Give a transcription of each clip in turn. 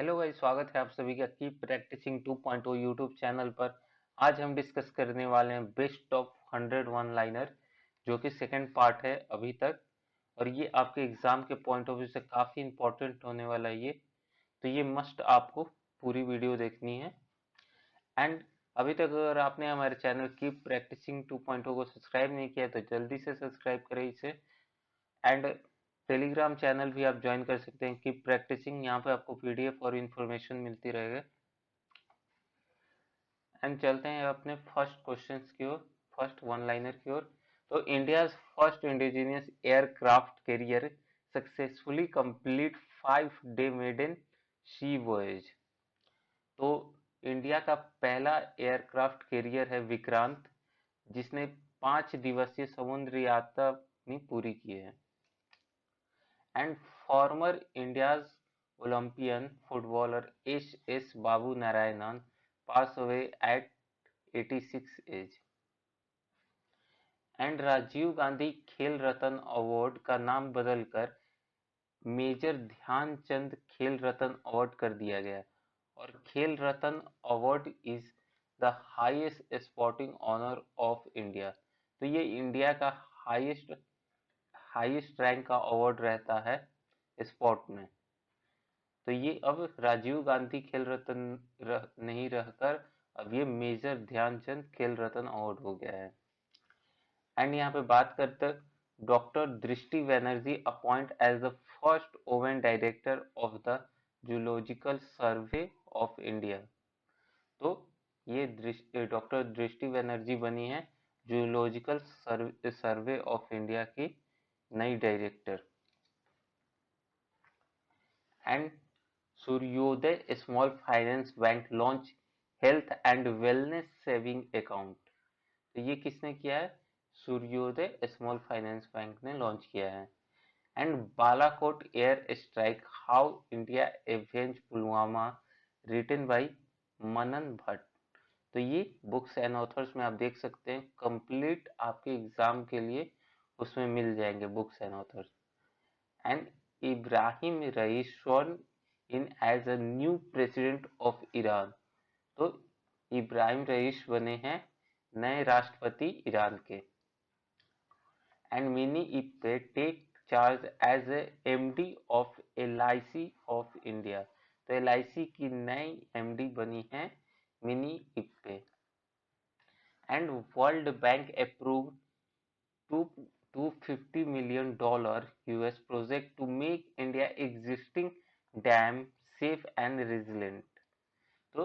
Hello भाई, स्वागत है आप सभी का कीप प्रैक्टिसिंग 2.0 यूट्यूब चैनल पर। आज हम डिस्कस करने वाले हैं बेस्ट ऑफ 100 वन लाइनर, जो कि सेकंड पार्ट है अभी तक। और ये आपके एग्जाम के पॉइंट ऑफ व्यू से काफी इंपॉर्टेंट होने वाला है ये। तो ये मस्ट आपको पूरी वीडियो देखनी है। एंड अभी तक अगर आपने हमारे चैनल कीप प्रैक्टिसिंग 2.0 को सब्सक्राइब नहीं किया तो जल्दी से सब्सक्राइब करें इसे। एंड टेलीग्राम चैनल भी आप ज्वाइन कर सकते हैं कीप प्रैक्टिसिंग। यहाँ पे आपको पीडीएफ और इंफॉर्मेशन मिलती रहेगा। एंड चलते हैं अपने फर्स्ट क्वेश्चंस की ओर, फर्स्ट वन लाइनर की ओर। तो India first indigenous aircraft carrier successfully complete 5 day maiden sea voyage. तो इंडिया का पहला एयरक्राफ्ट कैरियर है विक्रांत, जिसने 5 दिवसीय समुद्री यात्रा अपनी पूरी की है। And former India's Olympian footballer S Babu Narayanan pass away at 86 age. And Rajiv Gandhi Khel Ratna award का नाम बदलकर मेजर ध्यानचंद खेल रत्न अवार्ड कर दिया गया। और Khel Ratna award is the highest sporting honour of India. तो ये इंडिया का हाईएस्ट हाईएस्ट रैंक का अवार्ड रहता है स्पोर्ट में। तो ये अब राजीव गांधी खेल रत्न नहीं रहकर अब ये मेजर ध्यानचंद खेल रत्न अवार्ड हो गया है। एंड यहाँ पे बात करते doctor Drishti Banerjee appoint as the first women director of the zoological survey of India. तो ये डॉक्टर दृष्टि बनर्जी बनी है जूलॉजिकल सर्वे ऑफ इंडिया की नई director. And Suryoday small finance bank launch health and wellness saving account. तो ये किसने किया है? सूर्योदय स्मॉल फाइनेंस बैंक ने लॉन्च किया है। And Balakot air strike how India avenge Pulwama written by Manan Bhatt. तो ये बुक्स एंड ऑथर्स में आप देख सकते हैं, कंप्लीट आपके एग्जाम के लिए उसमें मिल जाएंगे books and authors. And Ibrahim Raisi sworn in as a new president of Iran. तो इब्राहिम रईस बने हैं नए राष्ट्रपति ईरान के। And Mini Ippe take charge as a MD of LIC of India. तो एलआईसी की नई एमडी बनी है Mini Ippe. And world bank approve to $250 million US project to make India existing dam safe and resilient। तो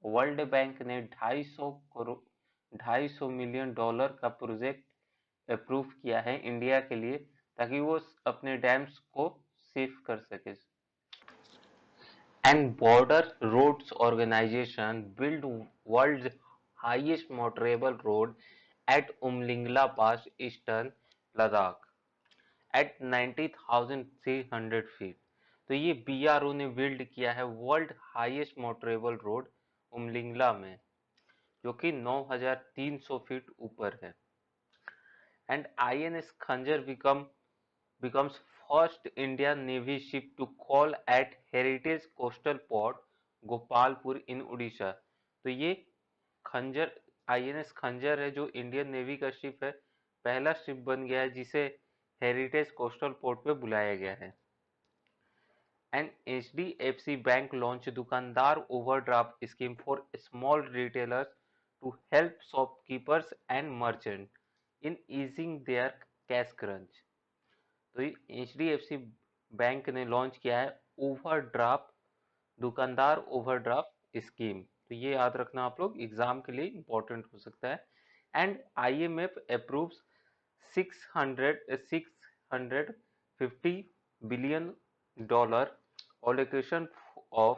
वर्ल्ड बैंक ने 250 million dollar का project approve किया है इंडिया के लिए, ताकि वो अपने डैम्स को सेफ कर सके। And border roads organisation build world highest motorable road at Umlingla pass eastern Ladakh at 90,300 feet. तो ये बीआरओ ने बिल्ड किया है world highest motorable road Umlingla में, जो कि 9,300 फीट ऊपर है। And INS Khanjar becomes first Indian Navy ship to call at Heritage Coastal Port Gopalpur in Odisha. तो ये खंजर आईएनएस खंजर है जो इंडियन नेवी का शिप है, पहला शिप बन गया है जिसे हेरिटेज कोस्टल पोर्ट पे बुलाया गया है। And HDFC bank launch Dukandar overdraft scheme for small retailers to help shopkeepers and merchant in easing their cash crunch. तो एचडीएफसी बैंक ने लॉन्च किया है ओवरड्राफ्ट दुकानदार ओवरड्राफ्ट स्कीम। तो ये याद रखना आप लोग, एग्जाम के लिए इंपॉर्टेंट हो सकता है। And IMF approves 650 billion dollar allocation of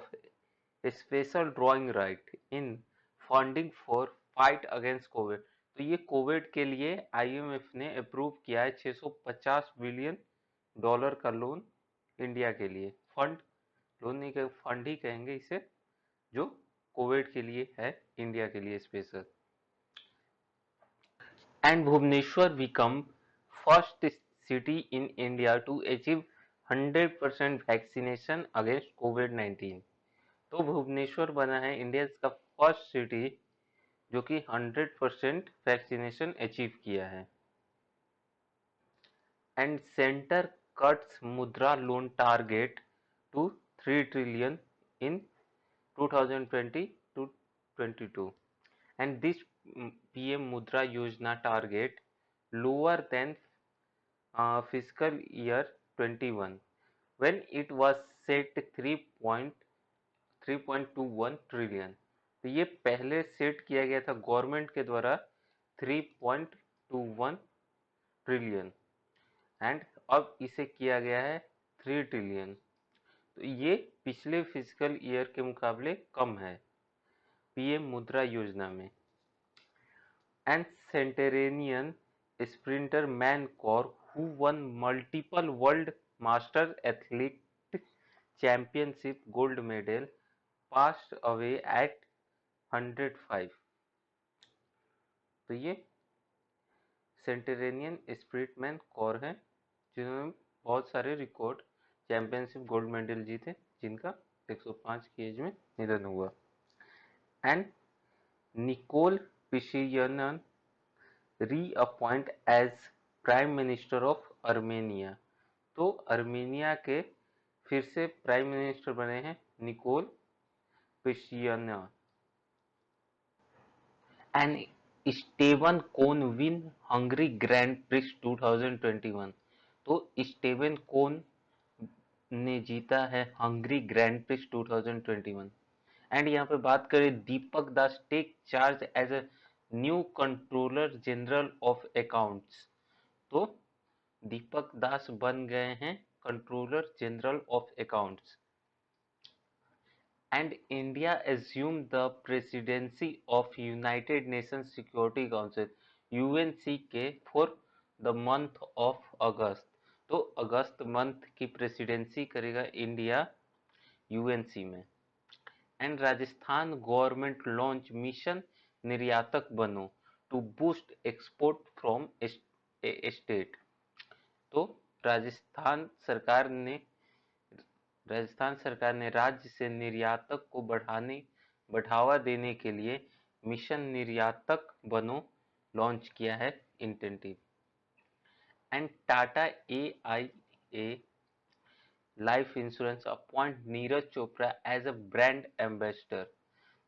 special drawing right in funding for fight against Covid. तो ये कोविड के लिए आईएमएफ ने अप्रूव किया है 650 बिलियन डॉलर का लोन इंडिया के लिए। फंड, लोन नहीं कहेंगे, फंड ही कहेंगे इसे, जो कोविड के लिए है इंडिया के लिए special. And Bhubaneswar become first city in India to achieve 100% vaccination against कोविड-19। तो भुवनेश्वर बना है इंडिया का फर्स्ट सिटी जो कि 100% वैक्सीनेशन अचीव किया है। And centre cuts Mudra loan target to 3 trillion in 2020 to 22, and this PM Mudra Yojana target lower than fiscal year 21 when it was set 3.21 trillion. तो ये पहले सेट किया गया था गवर्नमेंट के द्वारा 3.21 ट्रिलियन एंड अब इसे किया गया है 3 ट्रिलियन। तो ये पिछले फिजिकल ईयर के मुकाबले कम है पीएम मुद्रा योजना में। And centenarian sprinter Man Kaur who won multiple world master athlete championship gold medal passed away at 105। तो ये सेंटेरेनियन स्प्रिट मैन कौर हैं जिन्होंने बहुत सारे रिकॉर्ड चैंपियनशिप गोल्ड मेडल जीते जिनका 105 की एज में निधन हुआ। And Nikol Pashinyan reappoint as prime minister of Armenia. तो अर्मेनिया के फिर से प्राइम मिनिस्टर बने हैं Nikol Pashinyan. And Esteban Ocon win Hungary grand prix 2021। तो स्टेवन कोन ने जीता है हंगरी ग्रैंड प्रिक्स 2021। एंड यहाँ पे बात करें Deepak Das take charge as a new controller general of accounts. तो दीपक दास बन गए हैं controller general of accounts. And India assumed the presidency of United Nations Security Council UNCK for the month of August. तो अगस्त मंथ की प्रेसिडेंसी करेगा India UNC में। And Rajasthan government launch mission Niryatak Bano to boost export from state. तो राजस्थान सरकार ने राज्य से निर्यातक को बढ़ावा देने के लिए मिशन निर्यातक बनो लॉन्च किया है initiative. And Tata AIA life insurance appoint Neeraj Chopra as a brand ambassador.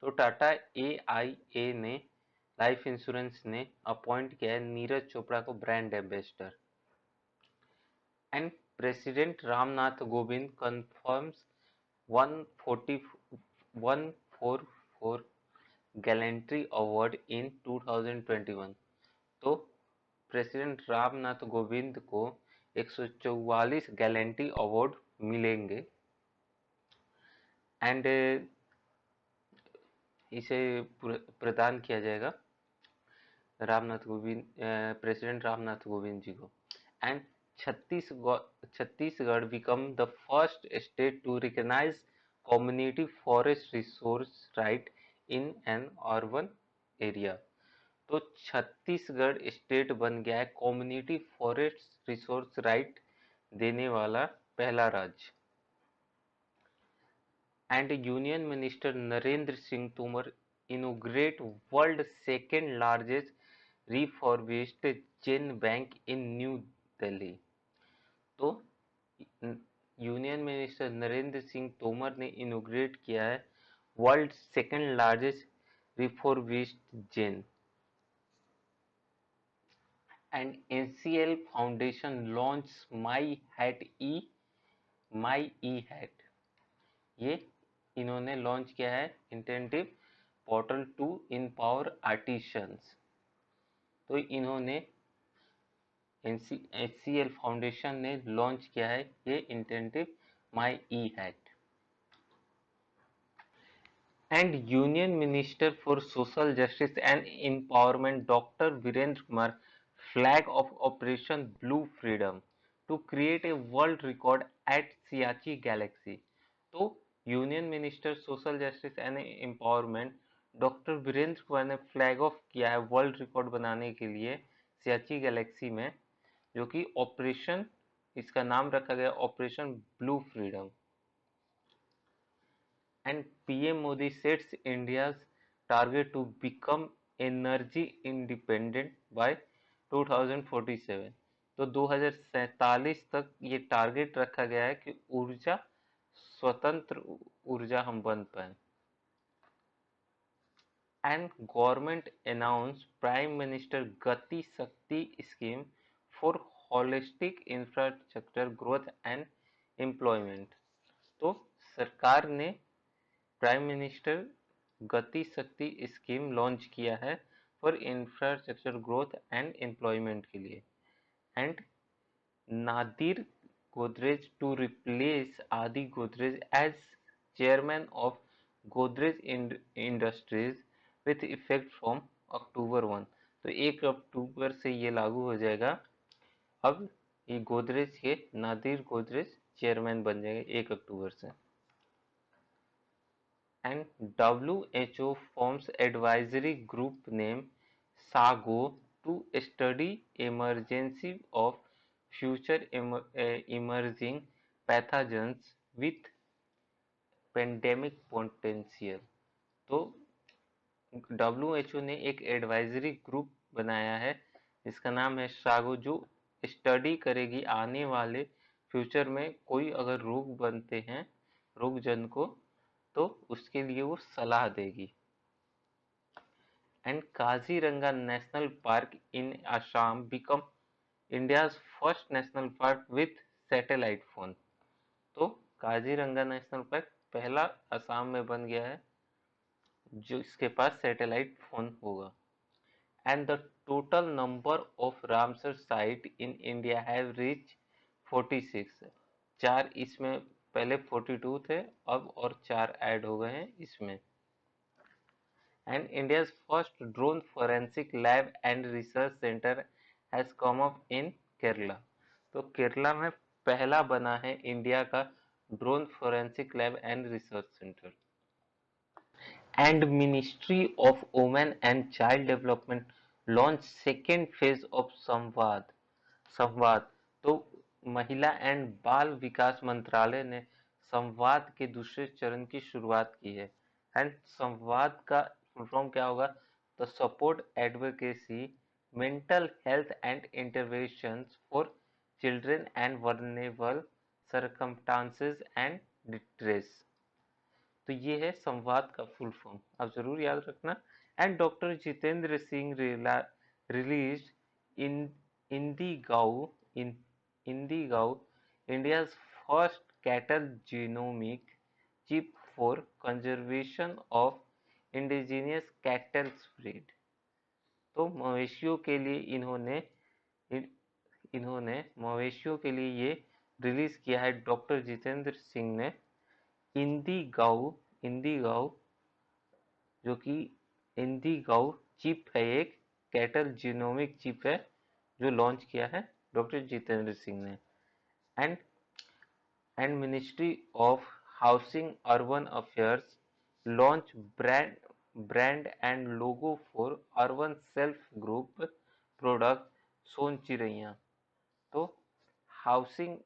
तो टाटा एआईए ने लाइफ इंश्योरेंस ने अपॉइंट किया है नीरज चोपड़ा को brand ambassador. And president Ramnath Kovind confirms 144 gallantry award in 2021। तो प्रेसिडेंट रामनाथ कोविंद को 144 गैलेंट्री अवार्ड मिलेंगे। एंड इसे प्रदान किया जाएगा प्रेसिडेंट रामनाथ कोविंद जी को। And Chhattisgarh become the first state to recognize community forest resource right in an urban area। तो छत्तीसगढ़ स्टेट बन गया है कम्युनिटी फॉरेस्ट रिसोर्स राइट देने वाला पहला राज्य। And union minister Narendra Singh Tomar inaugurate world second largest refurbished gene bank in new Delhi. तो union minister Narendra Singh Tomar ने इनोग्रेट किया है world second largest refurbished gene. And NCL foundation launch my hat. ये इन्होंने लॉन्च किया है initiative portal to empower artisans. तो इन्होंने एचसीएल फाउंडेशन ने लॉन्च किया है ये initiative my e hat. And union minister for social justice and empowerment doctor Virendra Kumar flag off operation blue freedom to create a world record at Siachen glacier. तो union minister social justice and empowerment doctor Virendra Kumar ने flag of किया है world record बनाने के लिए सियाची Galaxy में, जो कि ऑपरेशन, इसका नाम रखा गया operation blue freedom. And PM Modi sets India's target to become energy independent by 2047। तो 2047 तक ये टारगेट रखा गया है कि ऊर्जा स्वतंत्र ऊर्जा हम बन पाए। And government announced Prime Minister Gati Shakti scheme for holistic infrastructure growth and employment। तो सरकार ने प्राइम मिनिस्टर गति शक्ति स्कीम लॉन्च किया है for infrastructure growth and employment के लिए। And Nadir Godrej to replace Adi Godrej as chairman of Godrej Industries with effect from October 1। तो 1 अक्टूबर से ये लागू हो जाएगा। अब ये गोदरेज के नादिर गोदरेज चेयरमैन बन जाएंगे 1 अक्टूबर से। And WHO forms advisory group named SAGO to study emergency of future emerging pathogens with pandemic potential। तो WHO ने एक एडवाइजरी ग्रुप बनाया है जिसका नाम है सागो, जो स्टडी करेगी आने वाले फ्यूचर में कोई अगर रोग बनते हैं रोग जन को, तो उसके लिए वो सलाह देगी। And Kaziranga national park in Assam become India's first national park with satellite phone. तो काजीरंगा नेशनल पार्क पहला असम में बन गया है जो इसके पास सैटेलाइट फोन होगा। And the total number of Ramsar site in India have reach 46। 4 इसमें पहले 42 थे, अब और 4 ऐड हो गए हैं इसमें। And India's first drone forensic lab and research centre has come up in Kerala. तो केरला में पहला बना है इंडिया का drone forensic lab and research centre. And ministry of women and child development launch second phase of संवाद। तो महिला and बाल विकास मंत्रालय ने संवाद के दूसरे चरण की शुरुआत की है। एंड संवाद का फुल फॉर्म क्या होगा? तो support advocacy mental health and interventions for children and vulnerable circumstances and distress. तो ये है संवाद का फुल फॉर्म, आप जरूर याद रखना। And doctor Jitendra Singh release in IndiGau in IndiGau India's first cattle genomic chip for conservation of indigenous cattle breed. तो मवेशियों के लिए इन्होंने मवेशियों के लिए ये रिलीज किया है डॉक्टर जितेंद्र सिंह ने। इंडिगाउ जो कि इंडिगाउ चिप है, एक कैटल जीनोमिक चिप है जो लॉन्च किया है डॉक्टर जितेंद्र सिंह ने। And ministry of housing urban affairs launch brand and logo for urban self group product Son Chiraiya. तो housing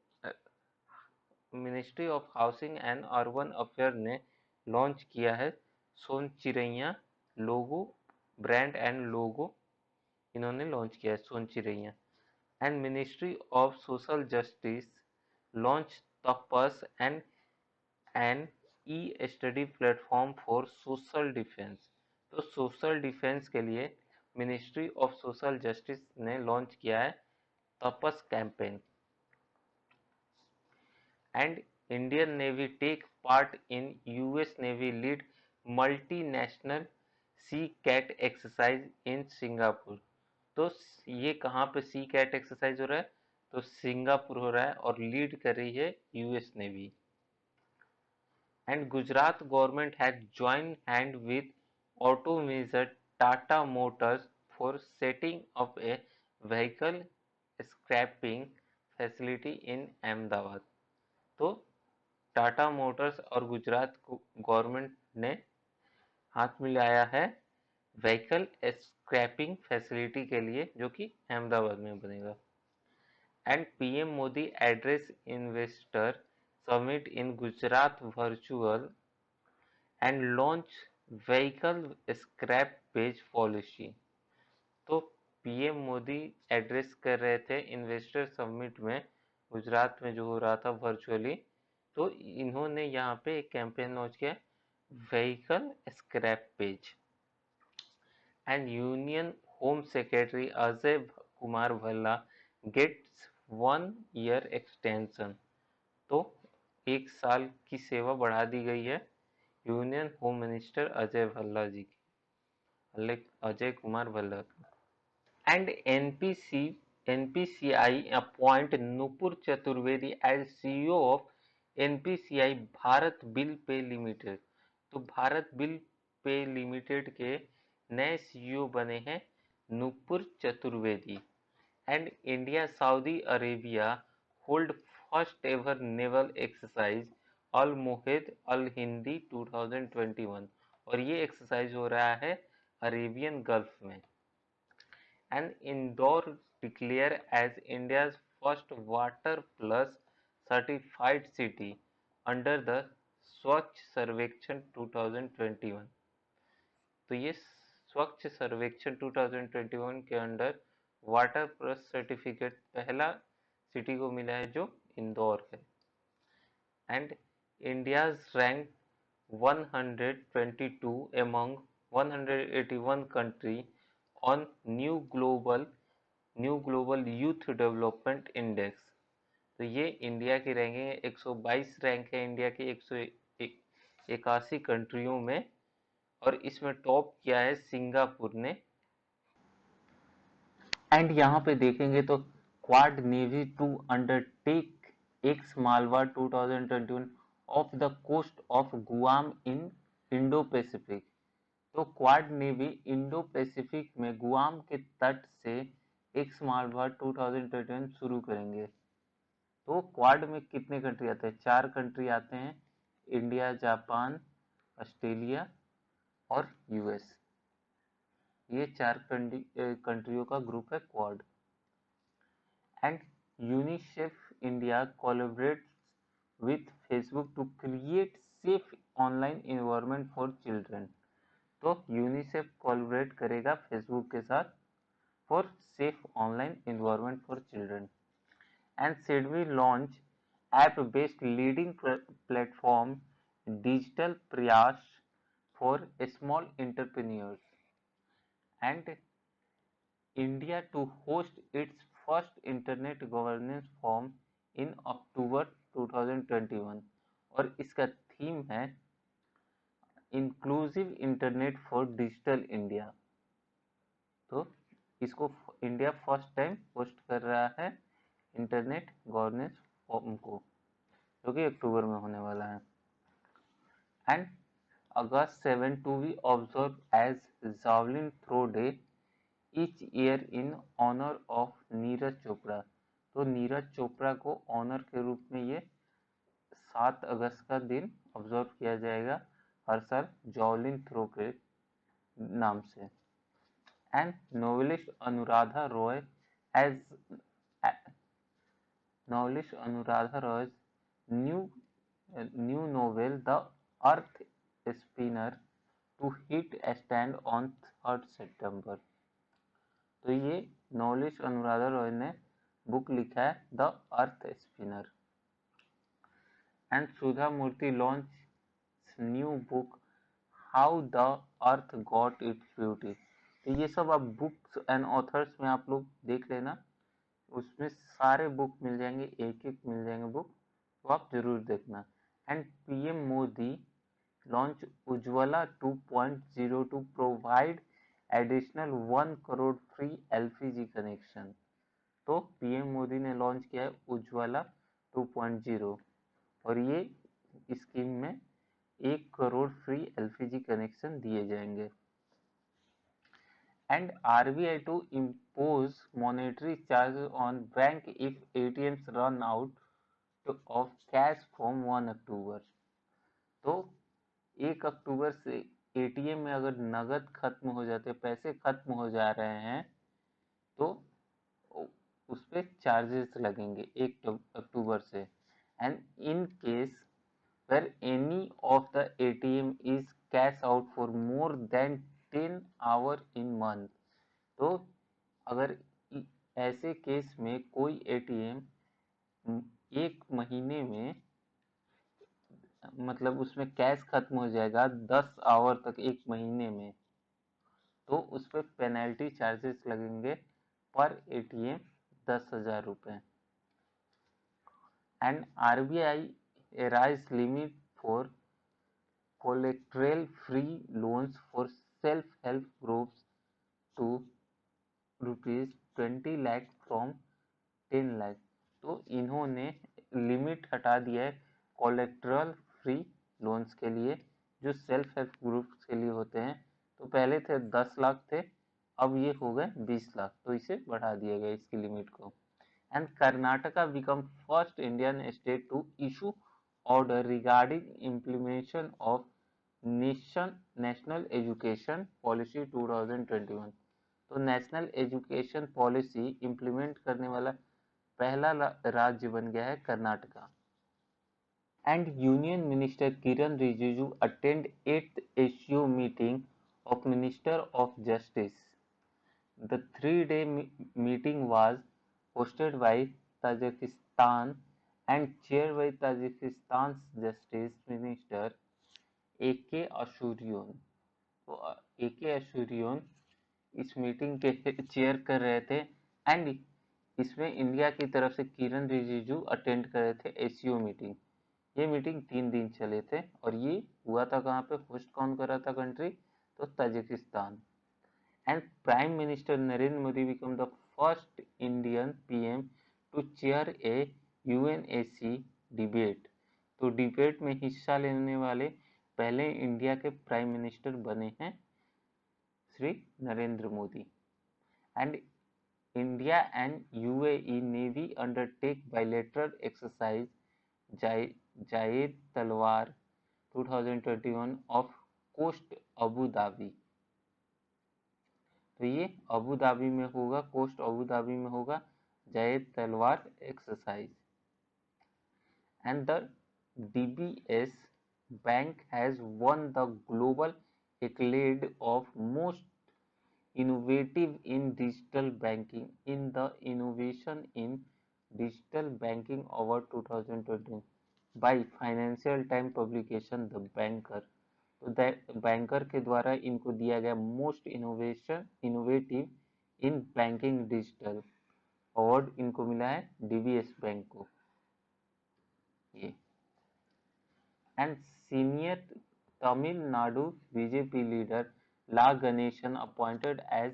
ministry of housing and urban affair ने लॉन्च किया है सोन चिरैया लोगो, ब्रांड एंड लोगो इन्होंने लॉन्च किया है Son Chiraiya. And ministry of social justice launch TAPAS and an e study platform for social defence. तो social defence के लिए मिनिस्ट्री ऑफ सोशल जस्टिस ने लॉन्च किया है TAPAS campaign. And Indian navy take part in US navy lead multinational sea cat exercise in Singapore. तो ये कहाँ पे सी कैट एक्सरसाइज हो रहा है? तो सिंगापुर हो रहा है और लीड कर रही है US navy. And Gujarat government has join hand with auto major Tata Motors for setting up a vehicle scrapping facility in Ahmedabad. तो टाटा मोटर्स और गुजरात गवर्नमेंट ने हाथ मिलाया है व्हीकल स्क्रैपिंग फैसिलिटी के लिए जो कि अहमदाबाद में बनेगा। And PM Modi address investor summit in Gujarat virtual and launch vehicle scrap page policy. तो पीएम मोदी एड्रेस कर रहे थे इन्वेस्टर समिट में, गुजरात में जो हो रहा था वर्चुअली। तो इन्होंने यहाँ पे एक कैंपेन लॉन्च किया, vehicle scrappage. And union home secretary Ajay Kumar Bhalla gets 1 year extension. तो 1 साल की सेवा बढ़ा दी गई है union home minister Ajay Bhalla ji की, अजय कुमार भल्ला की। And NPCI appoint Nupur Chaturvedi as CEO of NPCI Bharat bill pay limited. तो भारत बिल पे लिमिटेड के नए सीईओ बने हैं Nupur Chaturvedi. And India Saudi Arabia hold first ever naval exercise al Mohed al Hindi 2021। और ये एक्सरसाइज हो रहा है अरेबियन गल्फ में। And Indore declared as India's first Water Plus certified city under the स्वच्छ सर्वेक्षण 2021। तो ये स्वच्छ सर्वेक्षण 2021 के अंडर वाटर प्लस सर्टिफिकेट पहला सिटी को मिला है जो इंदौर है। And India's rank 122 among 181 country on new global youth development index. तो ये इंडिया की रैंकिंग है, 122 रैंक है इंडिया की 181 कंट्रियों में, और इसमें टॉप किया है सिंगापुर ने। एंड यहाँ पे देखेंगे तो Quad navy to undertake ex Malabar 2021 off the coast of Guam in Indo Pacific. तो क्वाड नेवी इंडो पैसिफिक में गुआम के तट से एक्स मालवा 2021 शुरू करेंगे। तो क्वाड में कितने कंट्री आते हैं? 4 कंट्री आते हैं, इंडिया, जापान, ऑस्ट्रेलिया और यूएस। ये 4 कंट्रियों का ग्रुप है Quad. And UNICEF India collaborates with Facebook to create safe online environment for children. तो यूनिसेफ कोलैबोरेट करेगा फेसबुक के साथ for safe online environment for children. And SIDBI launch app based leading platform digital Prayaas for small entrepreneurs. And India to host its first Internet Governance Forum in October 2021। और इसका theme है inclusive internet for digital India. तो इसको India first time host कर रहा है internet governance forum को, जो कि अक्टूबर में होने वाला है। And August 7 to be observed as Javelin Throw Day each year in honor of Neeraj Chopra. तो नीरज चोपड़ा को ऑनर के रूप में ये 7 अगस्त का दिन ऑब्जर्व किया जाएगा हर साल जॉवलिन थ्रो के नाम से। And novelist Anuradha Roy as novelist Anuradha Roy new novel the earth spinner to hit stand on 3 September. तो ये नॉलेज अनुराधा रॉय ने बुक लिखा है the earth spinner. And Sudha Murty launch new book how the earth got its beauty. तो ये सब आप बुक्स एंड ऑथर्स में आप लोग देख लेना, उसमें सारे बुक मिल जाएंगे, एक एक मिल जाएंगे बुक, तो आप जरूर देखना। And PM Modi launch Ujjwala 2.0 to provide additional 1 crore free LPG connection. तो पीएम मोदी ने लॉन्च किया है उज्ज्वला 2.0, और ये स्कीम में 1 करोड़ फ्री एलपीजी कनेक्शन दिए जाएंगे। And RBI to impose monetary charges on bank if ATMs run out of cash from 1 October. तो 1 अक्टूबर से एटीएम में अगर नगद खत्म हो जाते, पैसे खत्म हो जा रहे हैं, तो उस पर चार्जेस लगेंगे 1 अक्टूबर से। And in case where any of the ATM is cash out for more than 10 hour in month। तो अगर ऐसे केस में कोई ATM एक महीने में मतलब उसमें कैश खत्म हो जाएगा 10 आवर तक एक महीने में, तो उस पर पेनल्टी चार्जेस लगेंगे पर ATM 10,000 रुपए। And RBI raised limit for collateral free loans for self help groups to ₹20 lakh from 10 lakh. तो इन्होंने लिमिट हटा दिया है कोलेट्रल फ्री लोन्स के लिए जो सेल्फ हेल्प ग्रुप्स के लिए होते हैं। तो पहले थे 10 लाख थे, अब ये हो गए 20 लाख, तो इसे बढ़ा दिया गया इसकी लिमिट को। And Karnataka become first Indian state to issue order regarding implementation of national education policy 2021। तो नेशनल एजुकेशन पॉलिसी इम्प्लीमेंट करने वाला पहला राज्य बन गया है Karnataka. And union minister Kiran Rijiju attend 8th ACO meeting of minister of justice. The 3-day meeting was hosted by Tajikistan and chaired by Tajikistan's Justice Minister AK Ashurian। तो AK Ashurian इस meeting के चेयर कर रहे थे and इसमें India की तरफ से किरण रिजिजू अटेंड कर रहे थे ACO मीटिंग। ये मीटिंग 3 दिन चले थे और ये हुआ था कहाँ पे, होस्ट कौन कर रहा था कंट्री, तो Tajikistan. And prime minister Narendra Modi become the first Indian PM to chair a UNAC debate. तो डिबेट में हिस्सा लेने वाले पहले इंडिया के प्राइम मिनिस्टर बने हैं Shri Narendra Modi. And India and UAE Navy undertake bilateral exercise Jayed Talwar 2021 of coast Abu Dhabi. तो ये अबू धाबी में होगा, कोस्ट अबू धाबी में होगा जायद तलवार exercise. And the DBS bank has won the global accolade of most innovative in digital banking in the Innovation in Digital Banking Award 2020 by Financial Times publication The Banker। तो banker के द्वारा इनको दिया गया most innovative in banking digital award इनको मिला है DBS bank को ये। And senior Tamil Nadu BJP leader La Ganesan appointed as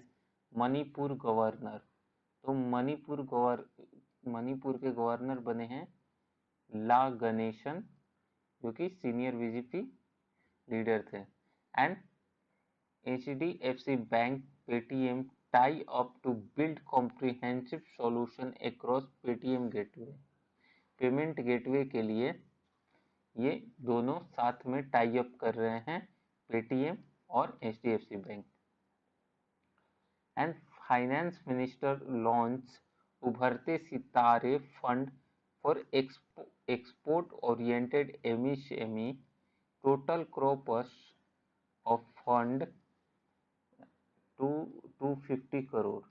Manipur governor. तो मणिपुर के गवर्नर बने हैं ला गणेशन जो कि सीनियर BJP लीडर थे। And HDFC bank Paytm tie up to build comprehensive solution across Paytm gateway. Payment gateway के लिए ये दोनों साथ में टाई अप कर रहे हैं Paytm और HDFC bank. And finance minister launch उभरते Sitare fund for export oriented MSME total corpus of fund to 250 crore।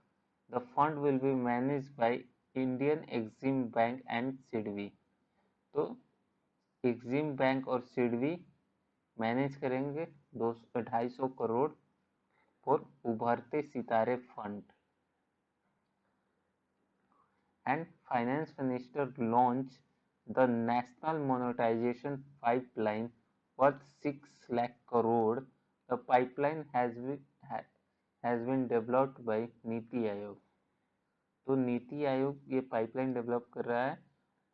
The fund will be managed by Indian Exim Bank and SIDBI। तो Exim bank और SIDBI manage करेंगे 250 crore for Ubharte Sitare fund. And finance minister launch the national monetisation pipeline worth 6 lakh crore. The pipeline has been developed by NITI Aayog. तो नीति आयोग ये pipeline develop कर रहा है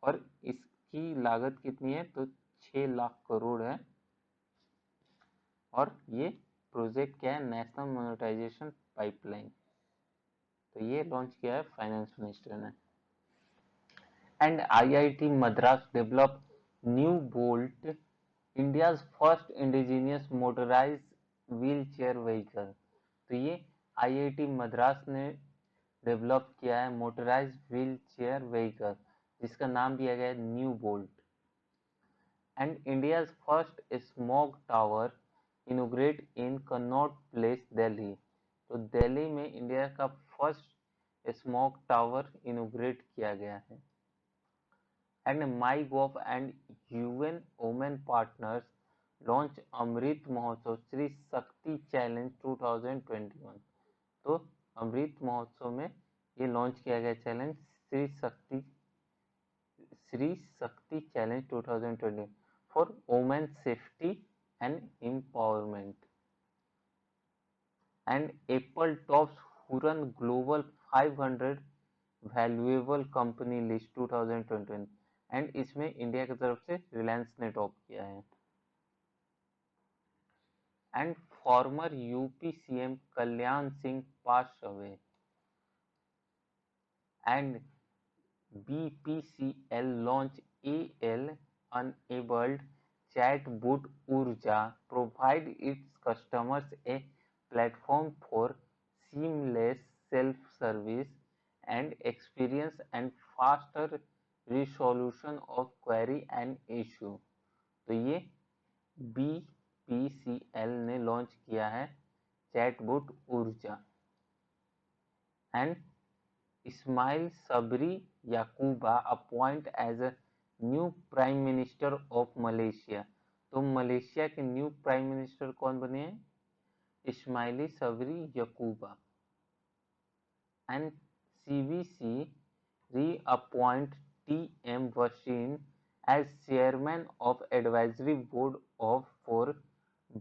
और इसकी लागत कितनी है, तो 6 लाख करोड़ है। और ये प्रोजेक्ट क्या है, नेशनल मोनेटाइजेशन पाइपलाइन। तो ये लॉन्च किया है फाइनेंस मिनिस्टर ने। And IIT Madras develop new bolt India's first indigenous motorised wheel chair vehicle. तो ये IIT मद्रास ने डेवलप किया है मोटराइज्ड व्हील चेयर व्हीकल जिसका नाम दिया गया है new bolt. and India's first smog tower inaugurated in Connaught Place, Delhi। तो दिल्ली में इंडिया का फर्स्ट स्मॉग टावर इनोग्रेट किया गया है। And MyGov and UN women partners launch Amrit Mahotsav Shri शक्ति चैलेंज 2021। तो अमृत महोत्सव में ये लॉन्च किया गया challenge Shri Shakti challenge 2020 for women safety and empowerment. And Apple tops Huron global 500 valuable company list 2021। And इसमें इंडिया की तरफ से रिलायंस ने टॉप किया है। And farmer UP CM Kalyan Singh pass away. And BPCL launch AL-enabled chatbot Urja provide its customers a platform for seamless self-service and experience and faster resolution of query and issue। तो ये BPCL ने launch किया है chatbot Urja. And Ismail Sabri Yaqooba appoint as a new prime minister of Malaysia. तो Malaysia के new prime minister कौन बने हैं? Ismaili Sabri Yaakob. And CBC reappoint TM Waseem as chairman of advisory board of for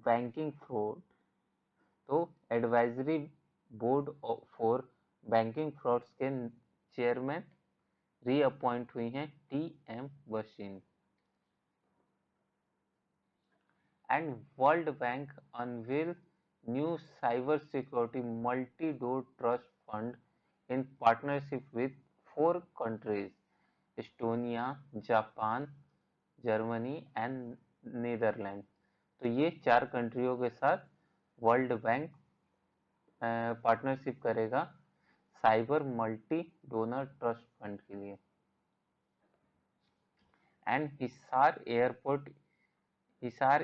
banking fraud. तो advisory board for banking frauds के चेयरमैन reappoint हुई हैं TM Waseem. And world Bank unveil new cyber security multi donor trust fund in partnership with 4 countries Estonia, Japan, Germany and Netherland. तो ये 4 कंट्रियों के साथ वर्ल्ड बैंक पार्टनरशिप करेगा cyber multi donor trust fund के लिए। And Hisar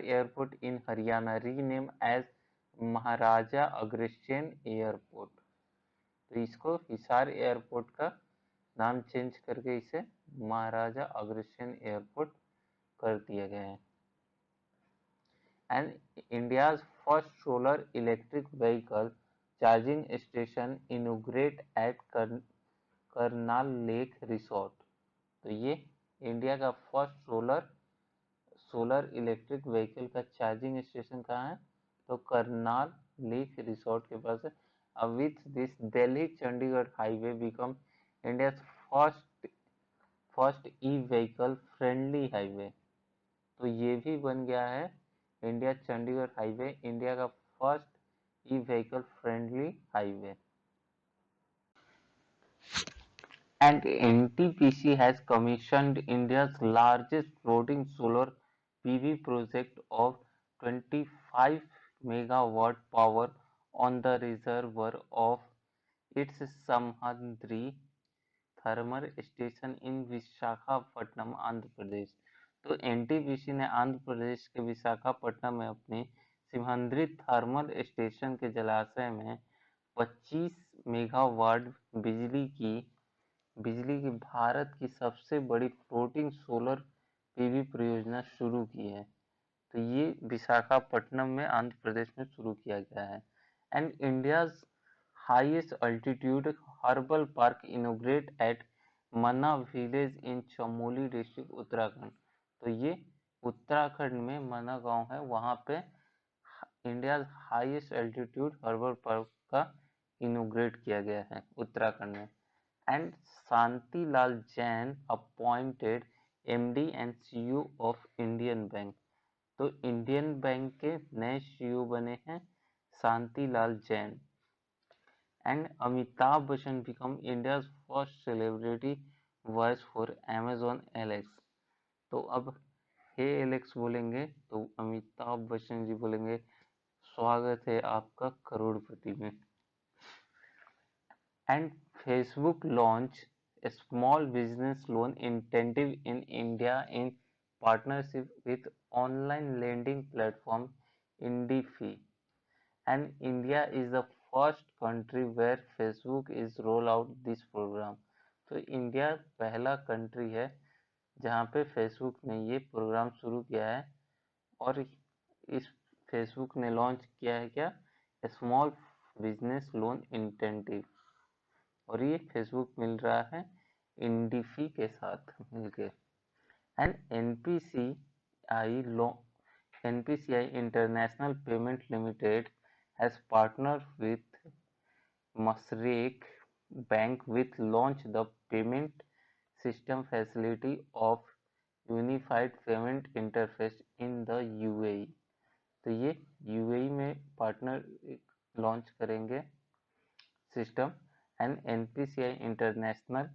airport in Haryana rename as Maharaja Agrasen airport. तो इसको हिसार एयरपोर्ट का नाम चेंज करके इसे महाराजा अग्रसेन एयरपोर्ट कर दिया गया है। And India's first solar electric vehicle charging station inaugurate at Karnal lake resort. तो ये इंडिया का फर्स्ट सोलर इलेक्ट्रिक व्हीकल का चार्जिंग स्टेशन कहाँ है? तो करनाल लेक रिसोर्ट के पास है। With this Delhi Chandigarh highway become India first e vehicle friendly highway. तो ये भी बन गया है इंडिया चंडीगढ़ हाईवे इंडिया का first e vehicle friendly highway. And NTPC has commissioned India's largest floating solar PV project of 25 megawatt power on the reservoir of its Samhadri thermal station in Visakhapatnam Andhra Pradesh. तो NTPC ने आंध्र प्रदेश के विशाखापट्टनम में अपनी सिमहंद्री thermal station के जलाशय में 25 megawatt बिजली की भारत की सबसे बड़ी फ्लोटिंग सोलर पीवी परियोजना शुरू की है। तो ये विशाखापट्टनम में आंध्र प्रदेश में शुरू किया गया है। And India's highest altitude herbal park inaugurate at Manna village in Chamoli district Uttarakhand. तो ये उत्तराखंड में मन्ना गांव है, वहां पे India highest altitude herbal park का इनोग्रेट किया गया है उत्तराखंड में। And Shantilal Jain appointed MD and CEO of Indian bank. तो इंडियन बैंक के नए CEO बने हैं Shantilal Jain. And Amitabh Bachchan become India first celebrity voice for Amazon Alexa। तो अब हे एलेक्स बोलेंगे तो अमिताभ बच्चन जी बोलेंगे स्वागत है आपका करोड़पति में। And Facebook launch small business loan initiative in India in partnership with online lending platform IndieFi, and India is the first country where Facebook is roll out this program. तो इंडिया पहला कंट्री है जहाँ पे Facebook ने ये programme शुरू किया है, और इस फेसबुक ने लॉन्च किया है क्या, स्मॉल बिजनेस लोन इंसेंटिव, और ये फेसबुक मिल रहा है इंडिफी के साथ मिलके। And NPCI International Payment Limited has partnered with Mashreq Bank with launch the payment system facility of Unified Payment Interface in the UAE। तो ये UAE में पार्टनर लॉन्च करेंगे सिस्टम, एंड NPCI इंटरनेशनल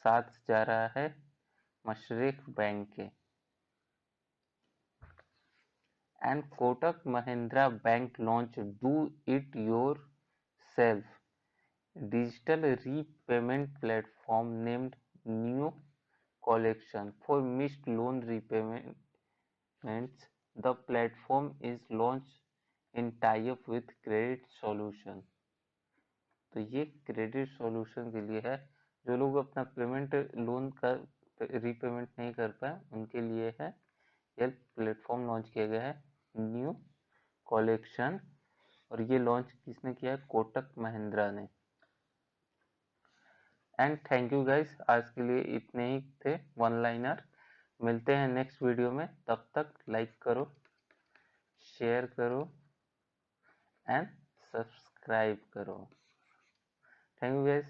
साथ जा रहा है मशरेक बैंक के। And Kotak Mahindra bank launch do it yourself digital repayment platform named Neo Collection for missed loan repayments. The platform is launched in tie-up with Credit Solution। तो ये credit solution के लिए है, जो लोग अपना पेमेंट लोन का रीपेमेंट नहीं कर पाए उनके लिए है। ये प्लेटफॉर्म लॉन्च किया गया है न्यू कलेक्शन, और ये लॉन्च किसने किया है, कोटक महिंद्रा ने। एंड थैंक यू गाइस, आज के लिए इतने ही थे वन लाइनर। मिलते हैं नेक्स्ट वीडियो में, तब तक लाइक करो, शेयर करो एंड सब्सक्राइब करो। Thank you guys.